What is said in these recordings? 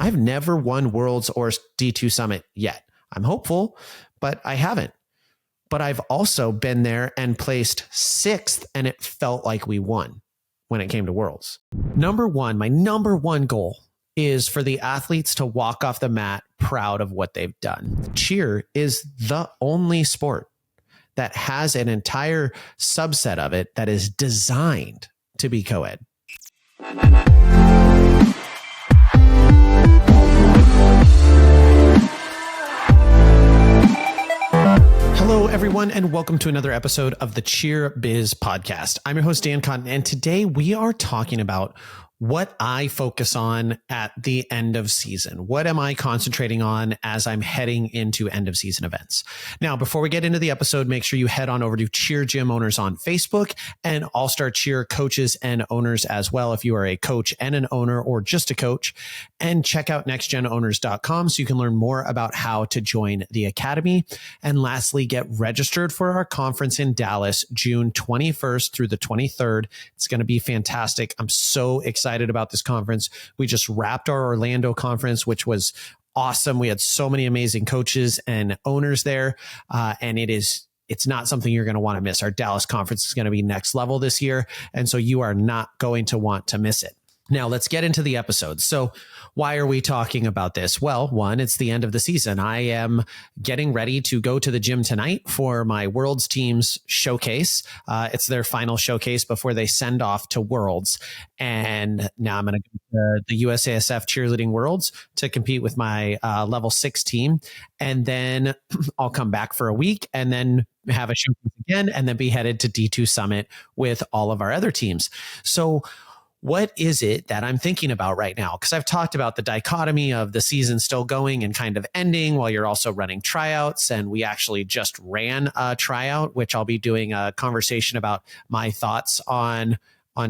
I've never won Worlds or D2 Summit yet. I'm hopeful, but I haven't. But I've also been there and placed 6th, and it felt like we won when it came to Worlds. My number one goal is for the athletes to walk off the mat proud of what they've done. Cheer is the only sport that has an entire subset of it that is designed to be co-ed. Hello, everyone, and welcome to another episode of the Cheer Biz Podcast. I'm your host, Dan Cotton, and today we are talking about what I focus on at the end of season. What am I concentrating on as I'm heading into end of season events? Now, before we get into the episode, make sure you head on over to Cheer Gym Owners on Facebook and All-Star Cheer coaches and owners as well, if you are a coach and an owner or just a coach, and check out nextgenowners.com so you can learn more about how to join the academy. And lastly, get registered for our conference in Dallas, June 21st through the 23rd. It's going to be fantastic. I'm so excited about this conference. We just wrapped our Orlando conference, which was awesome. We had so many amazing coaches and owners there. And it's not something you're going to want to miss. Our Dallas conference is going to be next level this year. And so you are not going to want to miss it. Now let's get into the episode. So why are we talking about this? Well, one, it's the end of the season. I am getting ready to go to the gym tonight for my Worlds team's showcase. It's their final showcase before they send off to Worlds. And now I'm going to go to the USASF Cheerleading Worlds to compete with my level 6 team. And then I'll come back for a week and then have a showcase again and then be headed to D2 Summit with all of our other teams. So what is it that I'm thinking about right now? Because I've talked about the dichotomy of the season still going and kind of ending while you're also running tryouts. And we actually just ran a tryout, which I'll be doing a conversation about my thoughts on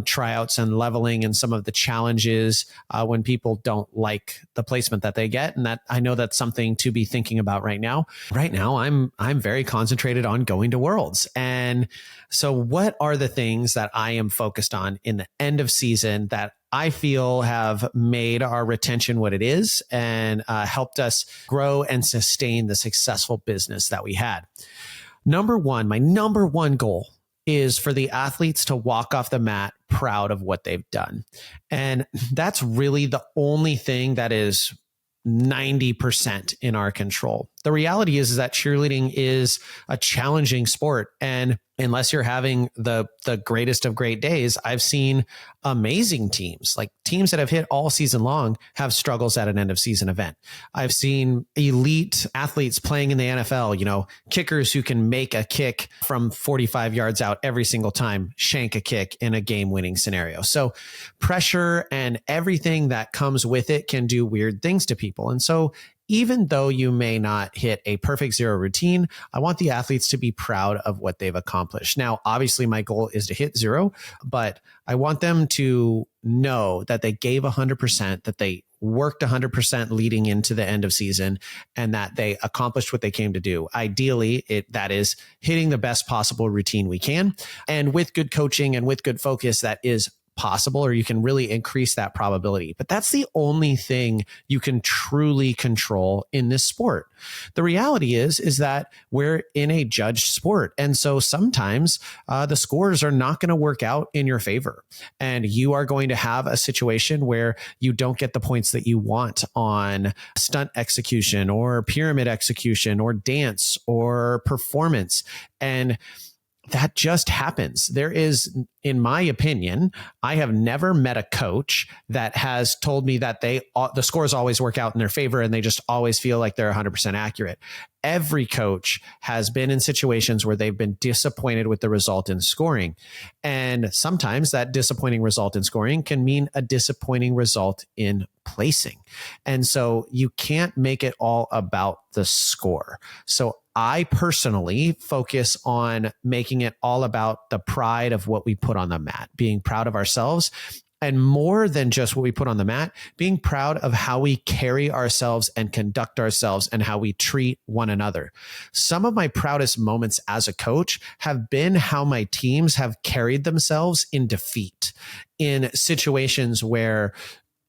tryouts and leveling and some of the challenges when people don't like the placement that they get. And that I know that's something to be thinking about right now. Right now, I'm very concentrated on going to Worlds. And so what are the things that I am focused on in the end of season that I feel have made our retention what it is and helped us grow and sustain the successful business that we had? My number one goal is for the athletes to walk off the mat proud of what they've done. And that's really the only thing that is 90% in our control. The reality is that cheerleading is a challenging sport. And unless you're having the greatest of great days, I've seen amazing teams, like teams that have hit all season long, have struggles at an end of season event. I've seen elite athletes playing in the NFL, kickers who can make a kick from 45 yards out every single time, shank a kick in a game-winning scenario. So pressure and everything that comes with it can do weird things to people. And so even though you may not hit a perfect zero routine, I want the athletes to be proud of what they've accomplished. Now, obviously, my goal is to hit zero, but I want them to know that they gave 100%, that they worked 100% leading into the end of season, and that they accomplished what they came to do. Ideally, that is hitting the best possible routine we can. And with good coaching and with good focus, that is possible, or you can really increase that probability. But that's the only thing you can truly control in this sport. The reality is that we're in a judged sport. And so sometimes the scores are not going to work out in your favor. And you are going to have a situation where you don't get the points that you want on stunt execution or pyramid execution or dance or performance. And that just happens. There is, in my opinion, I have never met a coach that has told me that the scores always work out in their favor and they just always feel like they're 100% accurate. Every coach has been in situations where they've been disappointed with the result in scoring. And sometimes that disappointing result in scoring can mean a disappointing result in placing. And so you can't make it all about the score. So I personally focus on making it all about the pride of what we put on the mat, being proud of ourselves. And more than just what we put on the mat, being proud of how we carry ourselves and conduct ourselves and how we treat one another. Some of my proudest moments as a coach have been how my teams have carried themselves in defeat, in situations where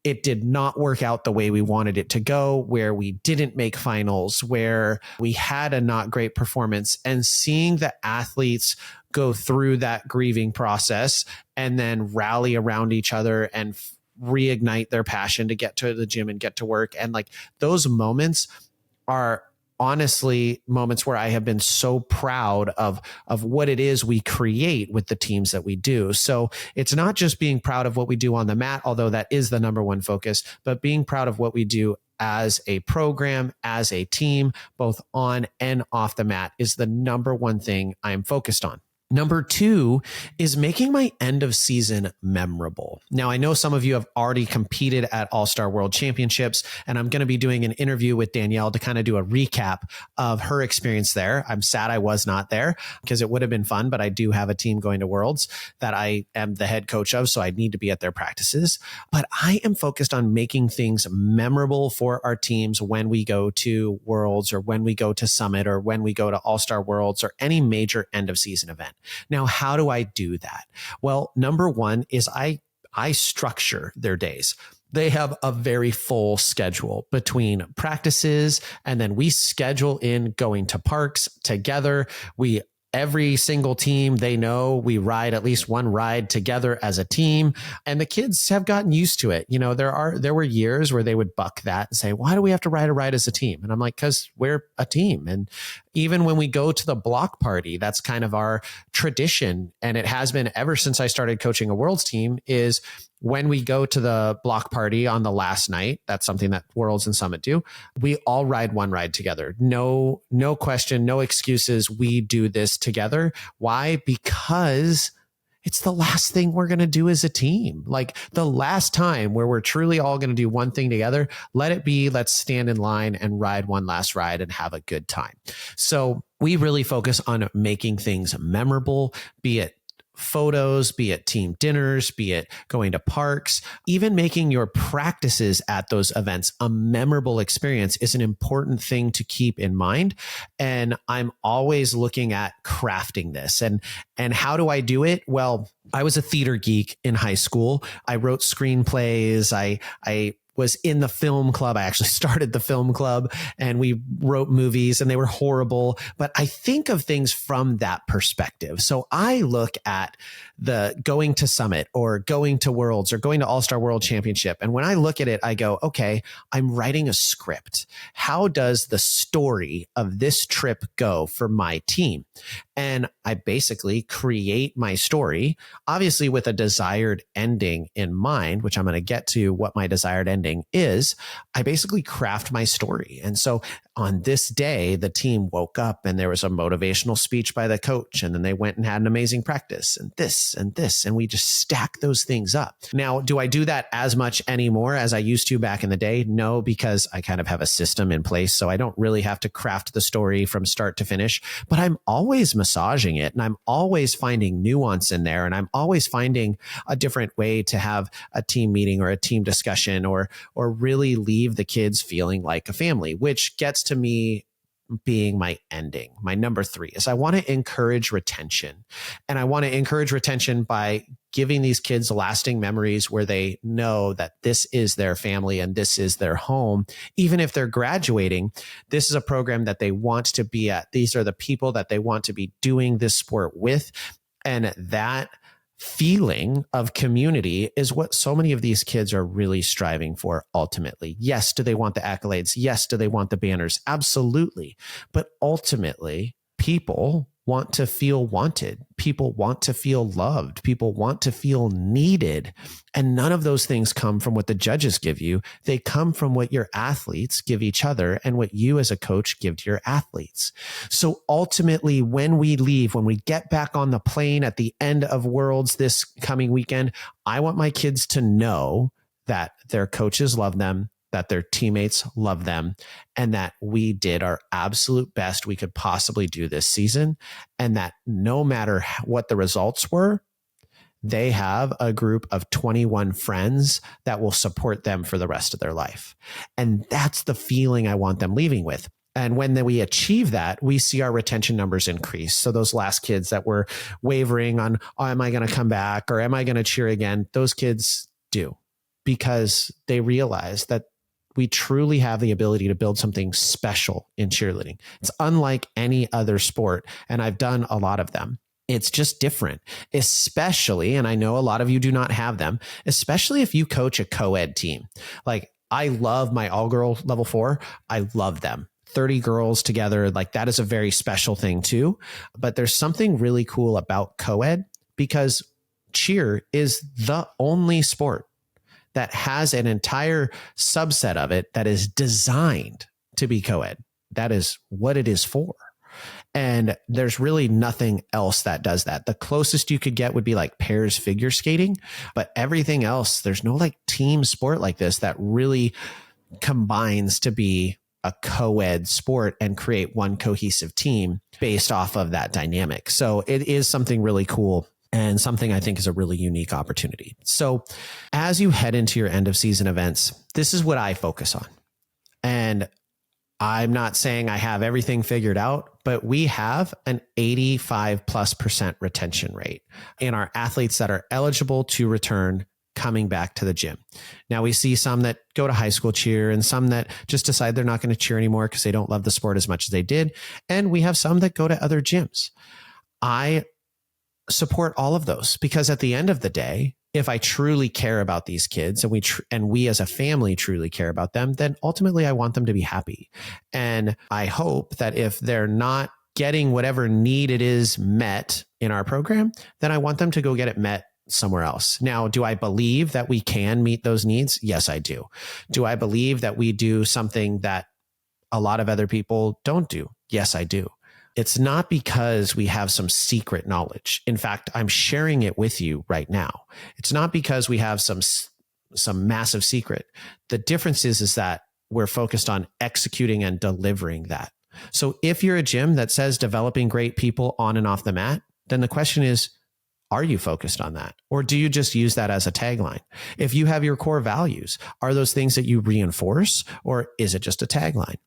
it did not work out the way we wanted it to go, where we didn't make finals, where we had a not great performance, and seeing the athletes go through that grieving process and then rally around each other and reignite their passion to get to the gym and get to work. And like those moments are honestly moments where I have been so proud of what it is we create with the teams that we do. So it's not just being proud of what we do on the mat, although that is the number one focus, but being proud of what we do as a program, as a team, both on and off the mat is the number one thing I'm focused on. Number two is making my end of season memorable. Now, I know some of you have already competed at All-Star World Championships, and I'm going to be doing an interview with Danielle to kind of do a recap of her experience there. I'm sad I was not there because it would have been fun, but I do have a team going to Worlds that I am the head coach of, so I need to be at their practices. But I am focused on making things memorable for our teams when we go to Worlds or when we go to Summit or when we go to All-Star Worlds or any major end of season event. Now, how do I do that? Well, number one is I structure their days. They have a very full schedule between practices, and then we schedule in going to parks together. Every single team, they know we ride at least one ride together as a team, and the kids have gotten used to it. You know, there were years where they would buck that and say, why do we have to ride a ride as a team? And I'm like, because we're a team. And even when we go to the block party, that's kind of our tradition. And it has been ever since I started coaching a Worlds team is when we go to the block party on the last night, that's something that Worlds and Summit do. We all ride one ride together. No question, no excuses. We do this together. Why? Because it's the last thing we're going to do as a team. Like the last time where we're truly all going to do one thing together, let it be, let's stand in line and ride one last ride and have a good time. So we really focus on making things memorable, be it photos, be it team dinners, be it going to parks, even making your practices at those events a memorable experience is an important thing to keep in mind. And I'm always looking at crafting this. And how do I do it? Well, I was a theater geek in high school. I wrote screenplays. I was in the film club. I actually started the film club and we wrote movies and they were horrible. But I think of things from that perspective. So I look at the going to Summit or going to Worlds or going to All-Star World Championship. And when I look at it, I go, okay, I'm writing a script. How does the story of this trip go for my team? And I basically create my story, obviously with a desired ending in mind, which I'm going to get to what my desired ending is. I basically craft my story. And so on this day, the team woke up and there was a motivational speech by the coach. And then they went and had an amazing practice and this and this. And we just stack those things up. Now, do I do that as much anymore as I used to back in the day? No, because I kind of have a system in place. So I don't really have to craft the story from start to finish, but I'm always massaging it and I'm always finding nuance in there. And I'm always finding a different way to have a team meeting or a team discussion or really leave the kids feeling like a family, which gets to me being my ending. My number 3 is I want to encourage retention. And I want to encourage retention by giving these kids lasting memories where they know that this is their family and this is their home. Even if they're graduating, this is a program that they want to be at. These are the people that they want to be doing this sport with. And that feeling of community is what so many of these kids are really striving for ultimately. Yes, do they want the accolades? Yes, do they want the banners? Absolutely. But ultimately, people want to feel wanted. People want to feel loved. People want to feel needed. And none of those things come from what the judges give you. They come from what your athletes give each other and what you as a coach give to your athletes. So ultimately, when we leave, when we get back on the plane at the end of Worlds this coming weekend, I want my kids to know that their coaches love them, that their teammates love them, and that we did our absolute best we could possibly do this season. And that no matter what the results were, they have a group of 21 friends that will support them for the rest of their life. And that's the feeling I want them leaving with. And when we achieve that, we see our retention numbers increase. So those last kids that were wavering on, oh, am I going to come back or am I going to cheer again? Those kids do. because they realize that we truly have the ability to build something special in cheerleading. It's unlike any other sport, and I've done a lot of them. It's just different, especially, and I know a lot of you do not have them, especially if you coach a co-ed team. Like, I love my all-girl level 4. I love them. 30 girls together, like that is a very special thing too. But there's something really cool about co-ed because cheer is the only sport that has an entire subset of it that is designed to be co-ed. That is what it is for. And there's really nothing else that does that. The closest you could get would be like pairs figure skating, but everything else, there's no like team sport like this that really combines to be a co-ed sport and create one cohesive team based off of that dynamic. So it is something really cool and something I think is a really unique opportunity. So as you head into your end of season events, this is what I focus on. And I'm not saying I have everything figured out, but we have an 85+% retention rate in our athletes that are eligible to return coming back to the gym. Now we see some that go to high school cheer and some that just decide they're not going to cheer anymore because they don't love the sport as much as they did. And we have some that go to other gyms. I support all of those because at the end of the day, if I truly care about these kids and we as a family truly care about them, then ultimately I want them to be happy. And I hope that if they're not getting whatever need it is met in our program, then I want them to go get it met somewhere else. Now, do I believe that we can meet those needs? Yes, I do. Do I believe that we do something that a lot of other people don't do? Yes, I do. It's not because we have some secret knowledge. In fact, I'm sharing it with you right now. It's not because we have some massive secret. The difference is that we're focused on executing and delivering that. So if you're a gym that says developing great people on and off the mat, then the question is, are you focused on that? Or do you just use that as a tagline? If you have your core values, are those things that you reinforce, or is it just a tagline?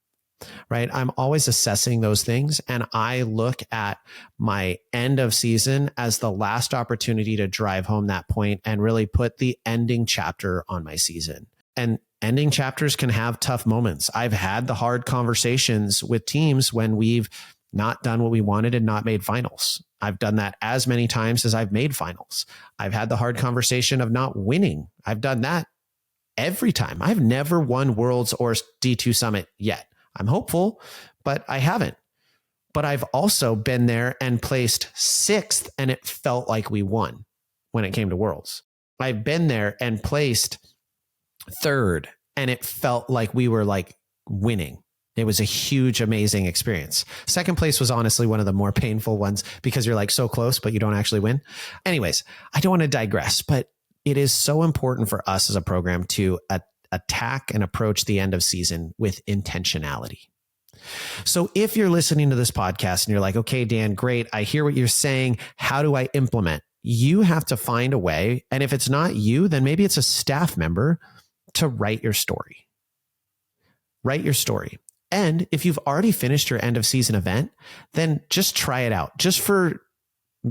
Right? I'm always assessing those things. And I look at my end of season as the last opportunity to drive home that point and really put the ending chapter on my season. And ending chapters can have tough moments. I've had the hard conversations with teams when we've not done what we wanted and not made finals. I've done that as many times as I've made finals. I've had the hard conversation of not winning. I've done that every time. I've never won Worlds or D2 Summit yet. I'm hopeful, but I haven't. But I've also been there and placed 6th, and it felt like we won when it came to Worlds. I've been there and placed 3rd, and it felt like we were like winning. It was a huge, amazing experience. 2nd place was honestly one of the more painful ones because you're like so close, but you don't actually win. Anyways, I don't want to digress, but it is so important for us as a program to attack and approach the end of season with intentionality. So if you're listening to this podcast and you're like, okay, Dan, great. I hear what you're saying. How do I implement? You have to find a way. And if it's not you, then maybe it's a staff member to write your story. Write your story. And if you've already finished your end of season event, then just try it out. Just for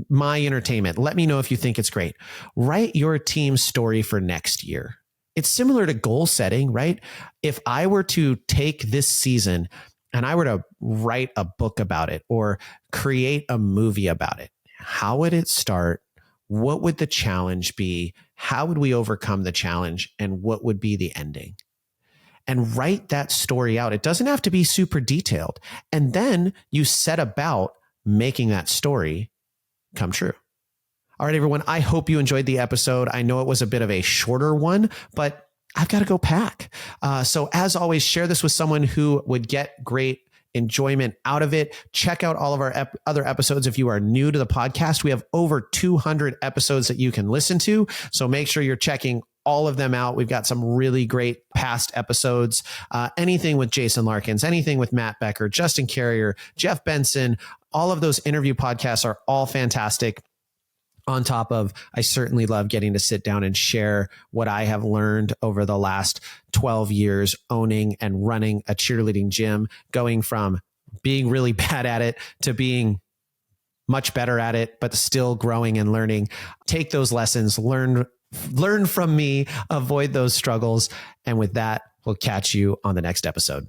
my entertainment, let me know if you think it's great. Write your team's story for next year. It's similar to goal setting, right? If I were to take this season and I were to write a book about it or create a movie about it, how would it start? What would the challenge be? How would we overcome the challenge? And what would be the ending? And write that story out. It doesn't have to be super detailed. And then you set about making that story come true. All right, everyone. I hope you enjoyed the episode. I know it was a bit of a shorter one, but I've got to go pack. So as always, share this with someone who would get great enjoyment out of it. Check out all of our other episodes. If you are new to the podcast, we have over 200 episodes that you can listen to. So make sure you're checking all of them out. We've got some really great past episodes. Anything with Jason Larkins, anything with Matt Becker, Justin Carrier, Jeff Benson, all of those interview podcasts are all fantastic. On top of, I certainly love getting to sit down and share what I have learned over the last 12 years owning and running a cheerleading gym, going from being really bad at it to being much better at it, but still growing and learning. Take those lessons, learn learn from me, avoid those struggles. And with that, we'll catch you on the next episode.